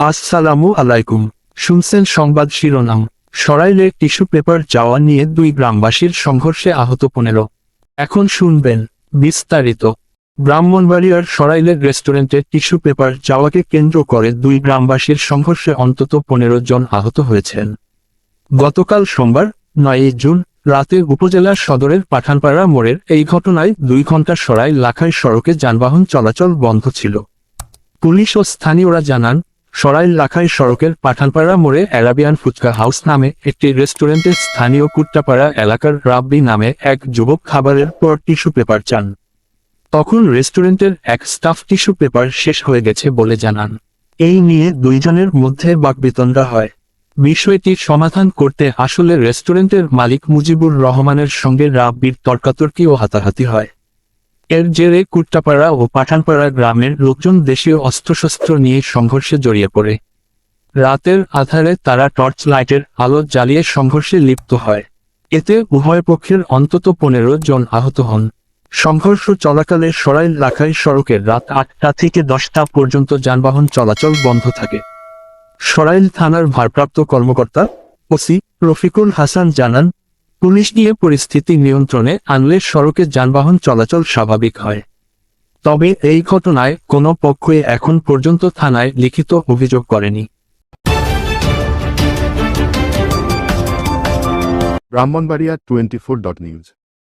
আসসালামু আলাইকুম। শুনছেন সংবাদ শিরোনাম। সরাইলে টিস্যু পেপার চাওয়া নিয়ে দুই গ্রামবাসীর সংঘর্ষে আহত 15। এখন শুনবেন বিস্তারিত। ব্রাহ্মণবাড়িয়ার সরাইলের রেস্টুরেন্টে টিস্যু পেপার চাওয়াকে কেন্দ্র করে দুই গ্রামবাসীর সংঘর্ষে অন্তত 15 জন আহত হয়েছেন। গতকাল সোমবার 9 জুন রাতে উপজেলা সদরের পাঠানপাড়া মোড়ের এই ঘটনায় 2 ঘণ্টা সরাইল লাখাই সড়কে যানবাহন চলাচল বন্ধ ছিল। পুলিশ ও স্থানীয়রা জানান, সরাইল লাখাই সড়কের পাঠানপাড়া মোড়ে অ্যারাবিয়ান ফুচকা হাউস নামে একটি রেস্টুরেন্টে স্থানীয় কুট্টাপাড়া এলাকার রাব্বি নামে এক যুবক খাবারের পর টিস্যু পেপার চান। তখন রেস্টুরেন্টের এক স্টাফ টিস্যু পেপার শেষ হয়ে গেছে বলে জানান। এই নিয়ে দুইজনের মধ্যে বাকবিতণ্ডা হয়। বিষয়টি সমাধান করতে আসলে রেস্টুরেন্টের মালিক মুজিবুর রহমানের সঙ্গে রাব্বির তর্কাতর্কি ও হাতাহাতি হয়। এর জেরে কুট্টাপাড়া ও পাঠানপাড়া গ্রামের লোকজন দেশীয় অস্ত্রশস্ত্র নিয়ে সংঘর্ষে জড়িয়ে পড়ে। রাতের আধারে তারা টর্চ লাইটের আলো জ্বালিয়ে সংঘর্ষে লিপ্ত হয়। এতে উভয় পক্ষের অন্তত 15 জন আহত হন। সংঘর্ষ চলাকালে সরাইল লাখাই সড়কের রাত 8টা থেকে 10টা পর্যন্ত যানবাহন চলাচল বন্ধ থাকে। সরাইল থানার ভারপ্রাপ্ত কর্মকর্তা ওসি রফিকুল হাসান জানান, পুলিশ নিয়ে পরিস্থিতি নিয়ন্ত্রণে আনলে সড়কে যানবাহন চলাচল স্বাভাবিক হয়। তবে এই ঘটনায় কোনো পক্ষই এখন পর্যন্ত থানায় লিখিত অভিযোগ করেনি। ব্রাহ্মণবাড়িয়া 24.নিউজ।